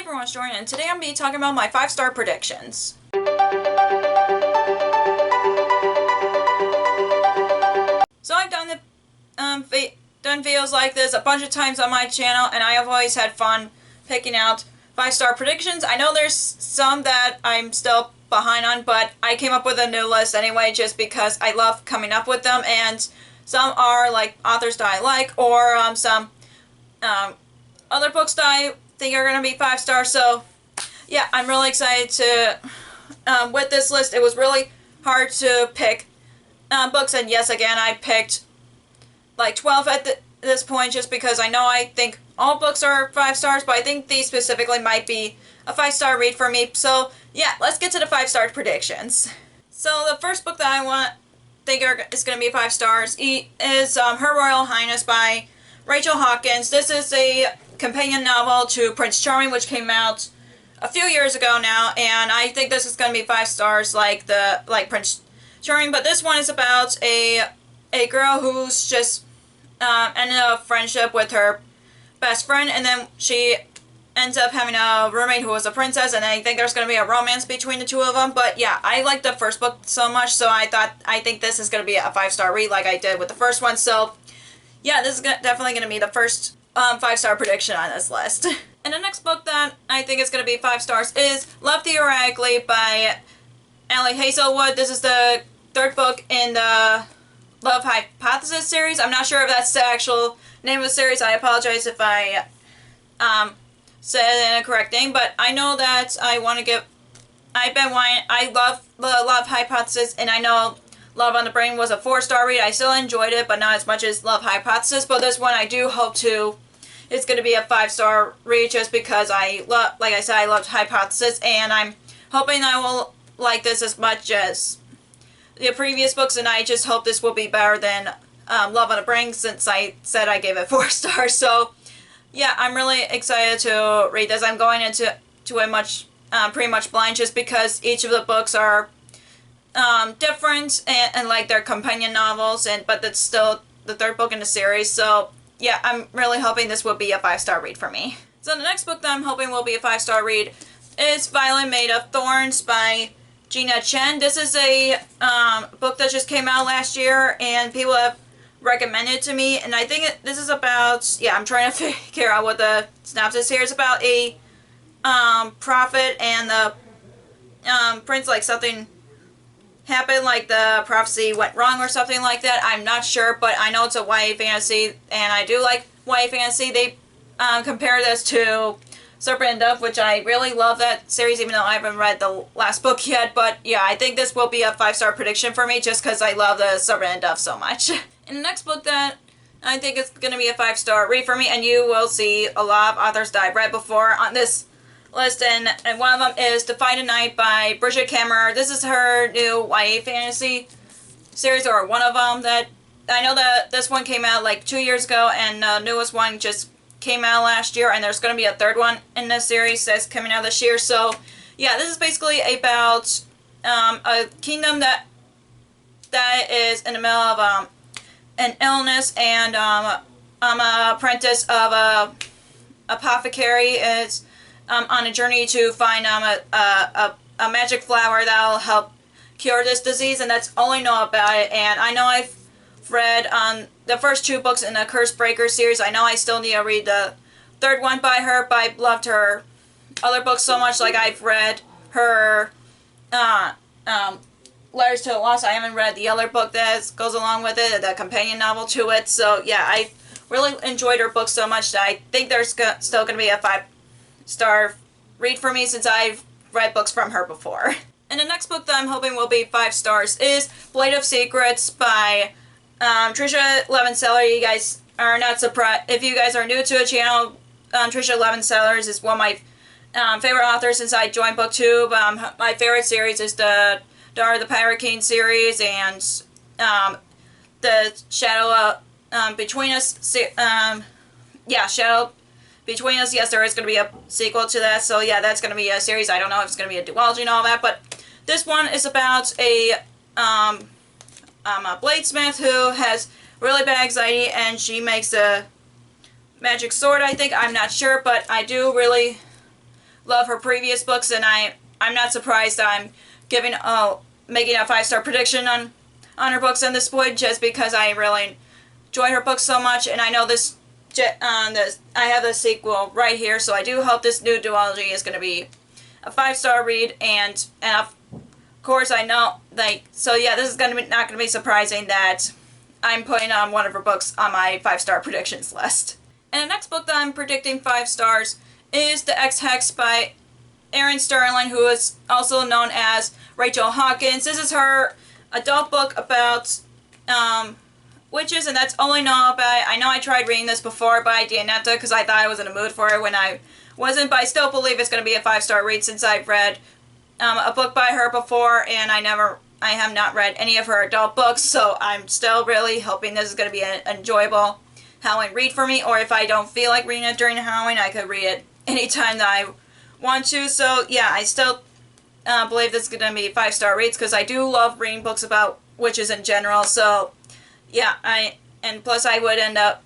everyone, it's Jordan, and today I'm going to be talking about my 5-star predictions. So I've done videos like this a bunch of times on my channel, and I have always had fun picking out 5-star predictions. I know there's some that I'm still behind on, but I came up with a new list anyway just because I love coming up with them, and some are like authors that I like, or some other books that I think are going to be 5 stars. So yeah, I'm really excited to with this list. It was really hard to pick books, and yes, again, I picked like 12 at this point just because I think all books are 5 stars, but I think these specifically might be a 5-star read for me. So yeah, let's get to the 5-star predictions. So the first book that I think is going to be 5 stars is Her Royal Highness by Rachel Hawkins. This is a companion novel to Prince Charming, which came out a few years ago now, and I think this is going to be 5 stars like Prince Charming. But this one is about a girl who's just ended a friendship with her best friend, and then she ends up having a roommate who was a princess, and I think there's going to be a romance between the two of them. But yeah, I liked the first book so much, so I think this is going to be a 5-star read like I did with the first one. So yeah, this is definitely going to be the first 5-star prediction on this list. And the next book that I think is going to be 5 stars is Love Theoretically by Ali Hazelwood. This is the 3rd book in the Love Hypothesis series. I'm not sure if that's the actual name of the series. I apologize if I said it in a correct name, but I know that I love the Love Hypothesis, and I know Love on the Brain was a 4-star read. I still enjoyed it, but not as much as Love Hypothesis. But this one I do hope it's going to be a 5-star read just because like I said, I loved Hypothesis, and I'm hoping I will like this as much as the previous books, and I just hope this will be better than Love on the Brain, since I said I gave it 4 stars. So yeah, I'm really excited to read this. I'm going into it pretty much blind, just because each of the books are different and like they're companion novels, but it's still the 3rd book in the series. So yeah, I'm really hoping this will be a 5-star read for me. So the next book that I'm hoping will be a 5-star read is Violet Made of Thorns by Gina Chen. This is a book that just came out last year, and people have recommended to me, and I think this is about, I'm trying to figure out what the synopsis here is about. A prophet and the prince, like something happened, like the prophecy went wrong or something like that. I'm not sure, but I know it's a YA fantasy, and I do like YA fantasy. They compare this to Serpent and Dove, which I really love that series, even though I haven't read the last book yet. But yeah, I think this will be a 5-star prediction for me just because I love the Serpent and Dove so much. And the next book that I think is going to be a 5-star read for me, and you will see a lot of authors that I've read before on this list, and one of them is To Fight a Night by Bridget Kammerer. This is her new YA fantasy series, or one of them. That I know that this one came out like 2 years ago, and the newest one just came out last year, and there's going to be a 3rd one in this series that's coming out this year. So yeah, this is basically about a kingdom that is in the middle of an illness, and I'm an apprentice of a apothecary. Is on a journey to find a magic flower that'll help cure this disease, and that's all I know about it. And I know I've read the first 2 books in the Curse Breaker series. I know I still need to read the 3rd one by her, but I loved her other books so much. Like, I've read her Letters to the Lost. I haven't read the other book that goes along with it, the companion novel to it. So yeah, I really enjoyed her books so much that I think there's still going to be a 5-star read for me, since I've read books from her before. And the next book that I'm hoping will be 5 stars is Blade of Secrets by Tricia Levenseller. You guys are not surprised if you guys are new to the channel. Tricia Levenseller is one of my favorite authors since I joined BookTube. My favorite series is the Daughter of the Pirate King series, and the Shadow Between Us. Shadow Between Us. Yes, there is going to be a sequel to that. So yeah, that's going to be a series. I don't know if it's going to be a duology and all that, but this one is about a bladesmith who has really bad anxiety, and she makes a magic sword, I think. I'm not sure, but I do really love her previous books, and I'm not surprised I'm giving making a 5-star prediction on her books in this point, just because I really enjoy her books so much, and I know this I have the sequel right here, so I do hope this new duology is going to be a 5-star read, and of course I know, so yeah, this is going to be not going to be surprising that I'm putting on one of her books on my 5-star predictions list. And the next book that I'm predicting 5 stars is The Ex-Hex by Erin Sterling, who is also known as Rachel Hawkins. This is her adult book about witches, and that's all I know about it. I know I tried reading this before by Dianetta because I thought I was in a mood for it when I wasn't, but I still believe it's going to be a 5-star read since I've read a book by her before, and I have not read any of her adult books, so I'm still really hoping this is going to be an enjoyable Halloween read for me, or if I don't feel like reading it during Halloween, I could read it anytime that I want to. So yeah, I still believe this is going to be 5-star reads because I do love reading books about witches in general, so yeah, and plus I would end up,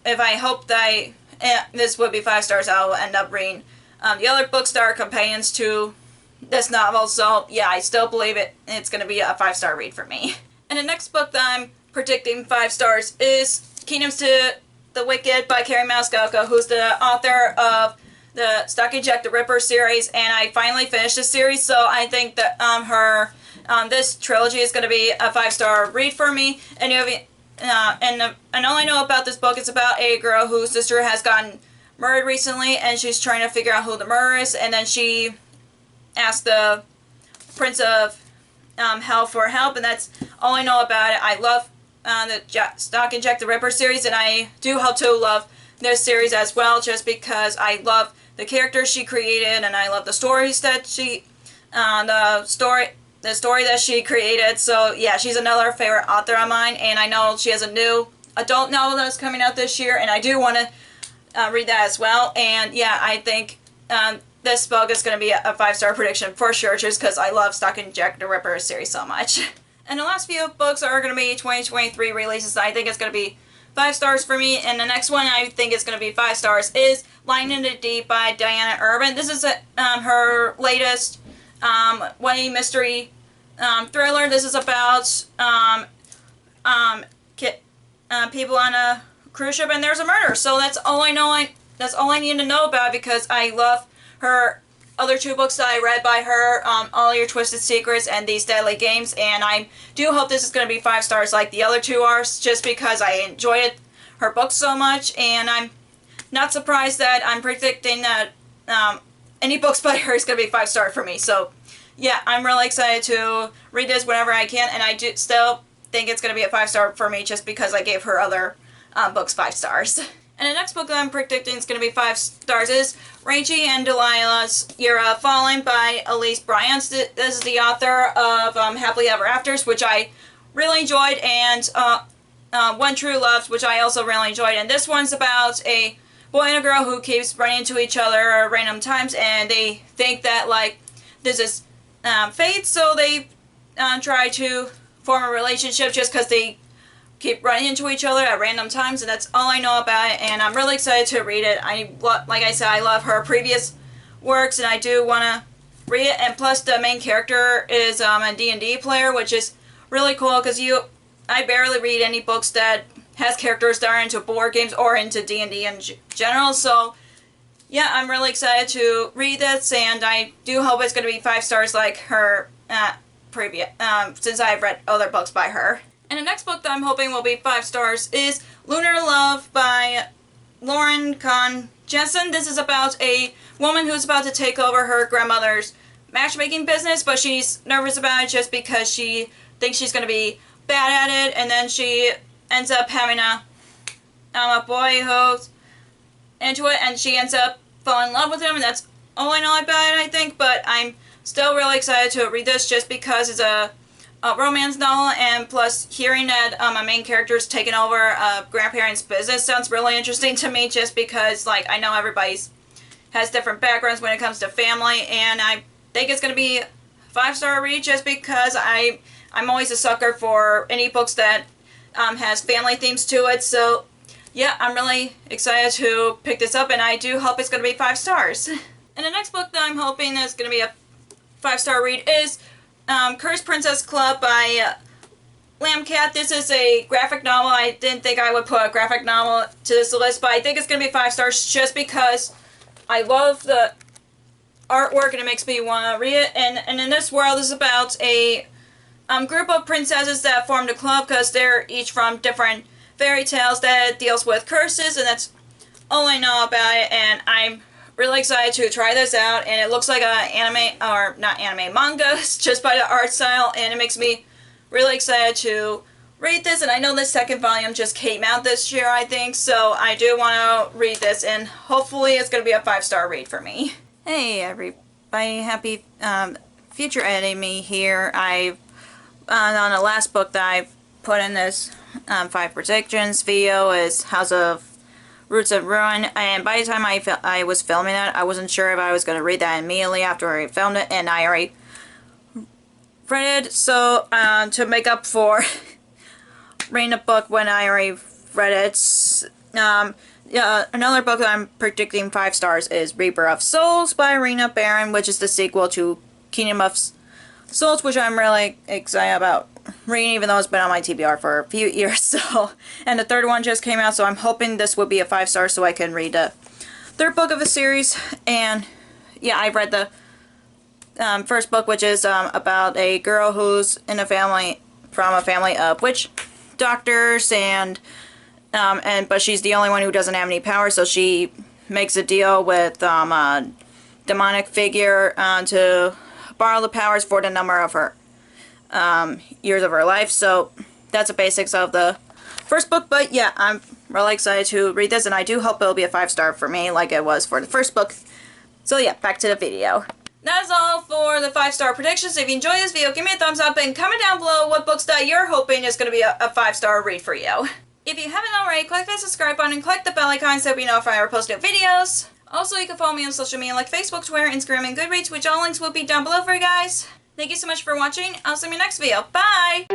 if I hope that this would be 5 stars, I will end up reading the other books that are companions to this novel, so yeah, I still believe it's going to be a 5-star read for me. And the next book that I'm predicting 5 stars is Kingdoms to the Wicked by Kerri Maniscalco, who's the author of the Stalking Jack the Ripper series, and I finally finished this series, so I think that this trilogy is going to be a 5-star read for me. And all I know about this book is about a girl whose sister has gotten murdered recently, and she's trying to figure out who the murderer is, and then she asks the Prince of Hell for help, and that's all I know about it. I love the Stalking Jack the Ripper series, and I do hope to love this series as well, just because I love the characters she created, and I love the stories that the story that she created. So yeah, she's another favorite author of mine, and I know she has a new adult novel that's coming out this year, and I do want to read that as well. And yeah, I think this book is going to be a 5-star prediction for sure, just because I love Stalking Jack the Ripper series so much. And the last few books are going to be 2023 releases. I think it's going to be 5 stars for me, and the next one I think is going to be 5 stars is Lying in the Deep by Diana Urban. This is her latest 1A mystery thriller. This is about people on a cruise ship and there's a murder. So that's all I know. That's all I need to know about, because I love her other 2 books that I read by her, All Your Twisted Secrets and These Deadly Games, and I do hope this is going to be 5 stars like the other 2 are, just because I enjoyed her books so much, and I'm not surprised that I'm predicting that any books by her is going to be 5-star for me. So yeah, I'm really excited to read this whenever I can, and I do still think it's going to be a 5-star for me just because I gave her other books 5 stars. And the next book that I'm predicting is going to be 5 stars is Rachie and Delilah's Year of Falling by Elise Bryant. This is the author of Happily Ever Afters, which I really enjoyed, and One True Love, which I also really enjoyed. And this one's about a boy and a girl who keeps running into each other at random times, and they think that like this is fate, so they try to form a relationship just because they keep running into each other at random times, and that's all I know about it, and I'm really excited to read it. Like I said, I love her previous works, and I do want to read it, and plus the main character is a D&D player, which is really cool, because I barely read any books that has characters that are into board games or into D&D in general, so yeah, I'm really excited to read this, and I do hope it's going to be 5 stars like her previous, since I've read other books by her. And the next book that I'm hoping will be 5 stars is Lunar Love by Lauren Kahn Jensen. This is about a woman who's about to take over her grandmother's matchmaking business, but she's nervous about it just because she thinks she's going to be bad at it, and then she ends up having a boy who's into it, and she ends up falling in love with him, and that's all I know about it, I think. But I'm still really excited to read this just because it's a romance novel, and plus hearing that my main character is taking over a grandparents' business sounds really interesting to me, just because like I know everybody's has different backgrounds when it comes to family, and I think it's going to be 5-star read just because I'm always a sucker for any books that has family themes to it. So yeah, I'm really excited to pick this up, and I do hope it's going to be 5 stars. And the next book that I'm hoping is going to be a 5-star read is Cursed Princess Club by Lamb Cat. This is a graphic novel. I didn't think I would put a graphic novel to this list, but I think it's going to be 5 stars just because I love the artwork and it makes me want to read it. And in this world is about a group of princesses that formed a club because they're each from different fairy tales that deals with curses, and that's all I know about it. And I'm really excited to try this out, and it looks like a anime, or not anime, manga, just by the art style, and it makes me really excited to read this. And I know the second volume just came out this year, I think, so I do want to read this, and hopefully it's going to be a 5-star read for me. Hey everybody, happy future editing me here. I've on the last book that I put in this 5 predictions video is House of Roots of Ruin, and by the time I was filming that, I wasn't sure if I was going to read that immediately after I filmed it, and I already read it, so to make up for reading a book when I already read it, another book that I'm predicting 5 stars is Reaper of Souls by Rena Barron, which is the sequel to Kingdom of Souls, which I'm really excited about reading, even though it's been on my TBR for a few years. So, and the third one just came out, so I'm hoping this would be a 5 star so I can read the third book of the series. And yeah, I read the first book, which is about a girl who's in a family, from a family of witch doctors, and but she's the only one who doesn't have any power, so she makes a deal with a demonic figure to borrow the powers for the number of her years of her life. So that's the basics of the first book, but yeah, I'm really excited to read this, and I do hope it'll be a 5 star for me like it was for the first book. So yeah, back to the video. That's all for the 5-star predictions. If you enjoyed this video, give me a thumbs up and comment down below what books that you're hoping is going to be a 5-star read for you. If you haven't already, click that subscribe button and click the bell icon so you know if I ever post new videos. Also, you can follow me on social media like Facebook, Twitter, Instagram, and Goodreads, which all links will be down below for you guys. Thank you so much for watching. I'll see you in my next video. Bye!